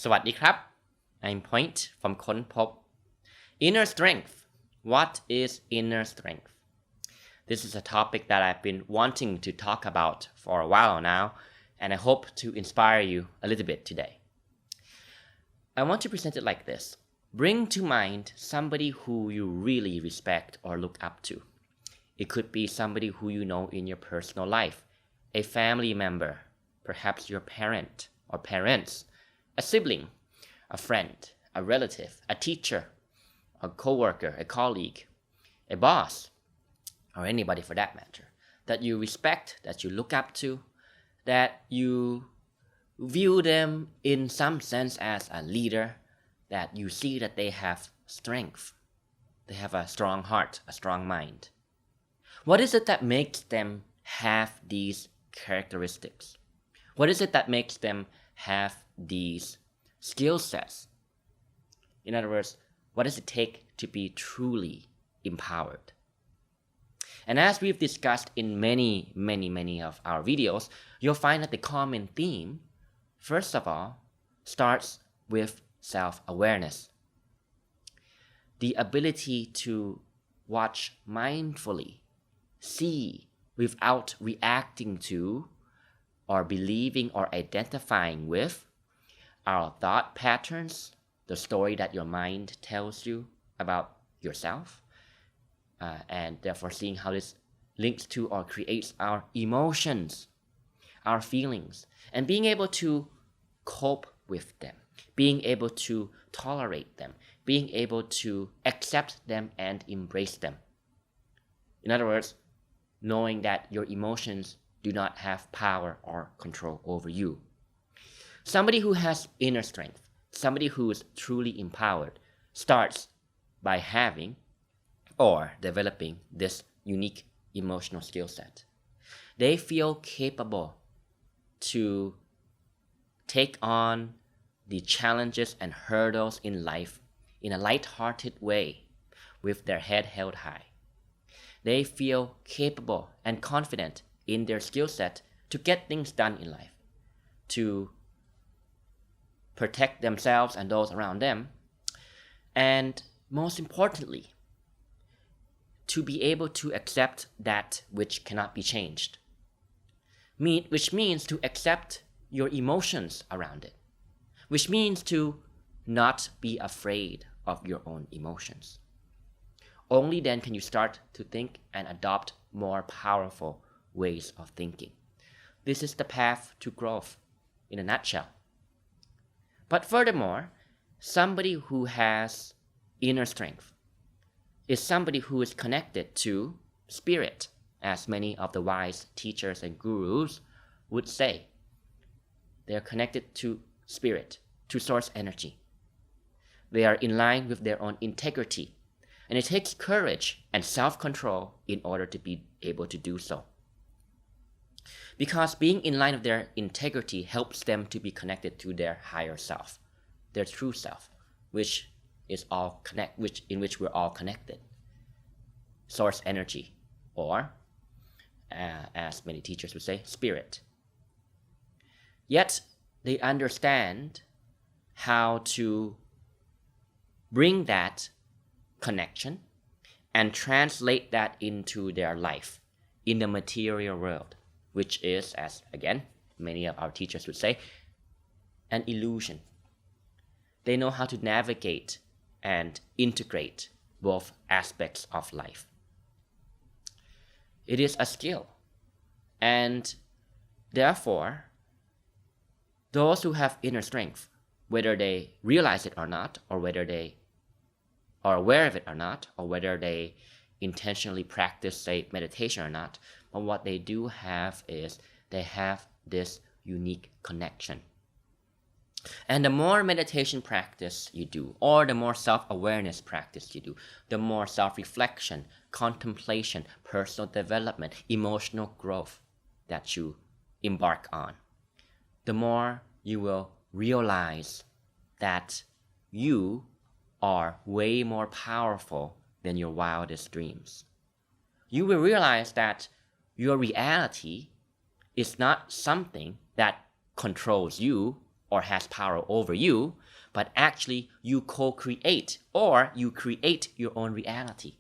สวัสดีครับ I'm Point from ค้นพบ Inner Strength. What is inner strength? This is a topic that I've been wanting to talk about for a while now, and I hope to inspire you a little bit today. I want to present it like this. Bring to mind somebody who you really respect or look up to. It could be somebody who you know in your personal life, a family member, perhaps your parent or parents, a sibling, a friend, a relative, a teacher, a coworker, a colleague, a boss, or anybody for that matter, that you respect, that you look up to, that you view them in some sense as a leader, that you see that they have strength, they have a strong heart, a strong mind. What is it that makes them have these characteristics? What is it that makes them have these skill sets? In other words, what does it take to be truly empowered? And as we've discussed in many of our videos, you'll find that the common theme, first of all, starts with self-awareness. The ability to watch mindfully, see without reacting to or believing or identifying with our thought patterns, the story that your mind tells you about yourself, and therefore seeing how this links to or creates our emotions, our feelings, and being able to cope with them, being able to tolerate them, being able to accept them and embrace them. In other words, knowing that your emotions do not have power or control over you. Somebody who has inner strength, somebody who is truly empowered, starts by having or developing this unique emotional skill set. They feel capable to take on the challenges and hurdles in life in a light-hearted way with their head held high. They feel capable and confident in their skill set to get things done in life, to protect themselves and those around them, and most importantly, to be able to accept that which cannot be changed, which means to accept your emotions around it, which means to not be afraid of your own emotions. Only then can you start to think and adopt more powerful ways of thinking. This is the path to growth in a nutshell. But furthermore, somebody who has inner strength is somebody who is connected to spirit, as many of the wise teachers and gurus would say. They are connected to spirit, to source energy. They are in line with their own integrity, and it takes courage and self-control in order to be able to do so. Because being in line with their integrity helps them to be connected to their higher self, their true self, in which we're all connected. Source energy, or as many teachers would say, spirit. Yet they understand how to bring that connection and translate that into their life in the material world, which is, as again many of our teachers would say, an illusion. They know how to navigate and integrate both aspects of life. It is a skill, and therefore those who have inner strength, whether they realize it or not, or whether they are aware of it or not, or whether they intentionally practice, say, meditation or not, but what they do have is they have this unique connection. And the more meditation practice you do, or the more self-awareness practice you do, the more self-reflection, contemplation, personal development, emotional growth that you embark on, the more you will realize that you are way more powerful than your wildest dreams. You will realize that your reality is not something that controls you or has power over you, but actually you co-create or you create your own reality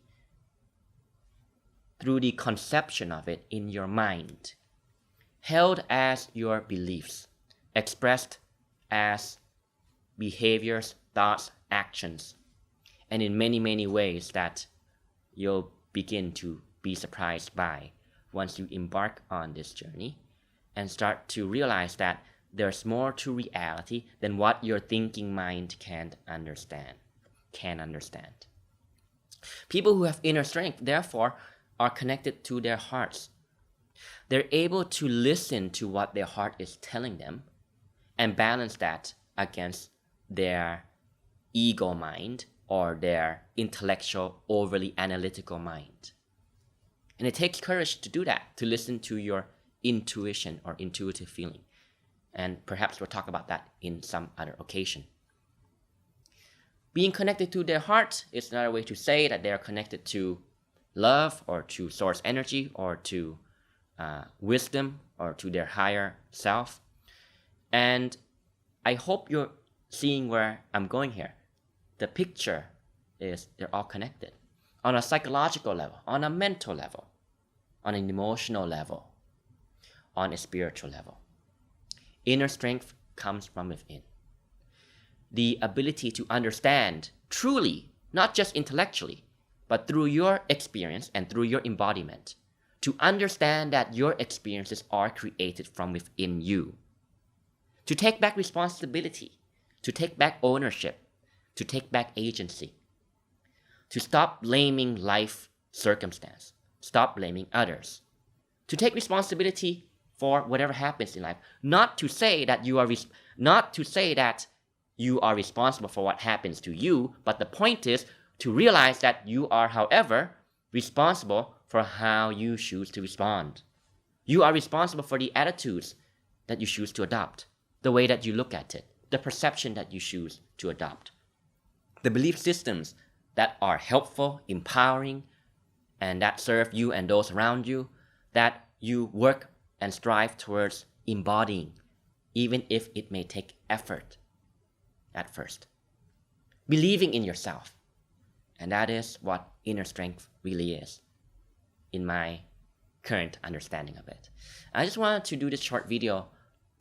through the conception of it in your mind, held as your beliefs, expressed as behaviors, thoughts, actions, and in many, many ways that you'll begin to be surprised by once you embark on this journey and start to realize that there's more to reality than what your thinking mind can understand. People who have inner strength, therefore, are connected to their hearts. They're able to listen to what their heart is telling them and balance that against their ego mind or their intellectual, overly analytical mind. And it takes courage to do that, to listen to your intuition or intuitive feeling. And perhaps we'll talk about that in some other occasion. Being connected to their heart is another way to say that they are connected to love or to source energy or to wisdom or to their higher self. And I hope you're seeing where I'm going here. The picture is they're all connected on a psychological level, on a mental level, on an emotional level, on a spiritual level. Inner strength comes from within. The ability to understand truly, not just intellectually, but through your experience and through your embodiment, to understand that your experiences are created from within you. To take back responsibility, to take back ownership, to take back agency. To stop blaming life circumstance, stop blaming others. To take responsibility for whatever happens in life, not to say that you are responsible for what happens to you, but the point is to realize that you are, however, responsible for how you choose to respond. You are responsible for the attitudes that you choose to adopt, the way that you look at it, the perception that you choose to adopt, the belief systems that are helpful, empowering, and that serve you and those around you, that you work and strive towards embodying, even if it may take effort at first. Believing in yourself. And that is what inner strength really is, in my current understanding of it. I just wanted to do this short video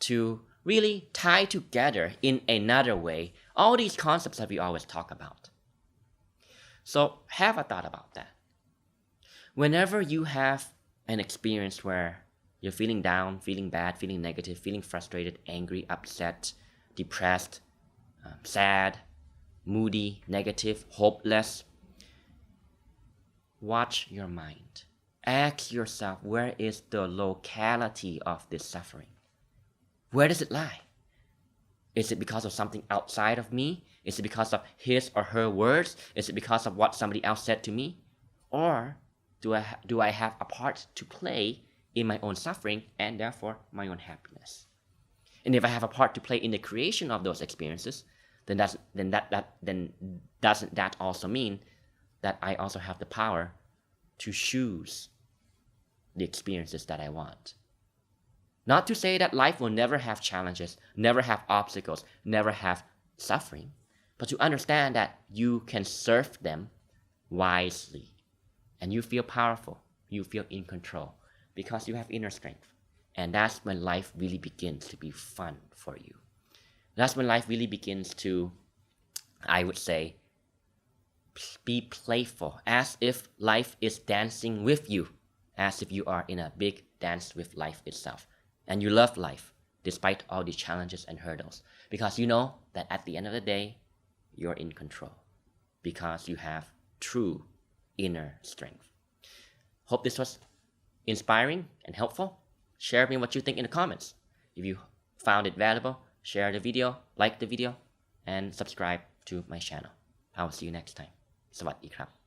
to really tie together in another way all these concepts that we always talk about. So have a thought about that. Whenever you have an experience where you're feeling down, feeling bad, feeling negative, feeling frustrated, angry, upset, depressed, sad, moody, negative, hopeless, watch your mind. Ask yourself, where is the locality of this suffering? Where does it lie? Is it because of something outside of me? Is it because of his or her words? Is it because of what somebody else said to me? Or do I have a part to play in my own suffering and therefore my own happiness? And if I have a part to play in the creation of those experiences, then doesn't that also mean that I also have the power to choose the experiences that I want? Not to say that life will never have challenges, never have obstacles, never have suffering, but to understand that you can serve them wisely. And you feel powerful, you feel in control, because you have inner strength. And that's when life really begins to be fun for you. That's when life really begins to, I would say, be playful, as if life is dancing with you, as if you are in a big dance with life itself. And you love life, despite all the challenges and hurdles, because you know that at the end of the day, you're in control, because you have true inner strength. Hope this was inspiring and helpful. Share with me what you think in the comments. If you found it valuable, share the video, like the video, and subscribe to my channel. I will see you next time. สวัสดีครับ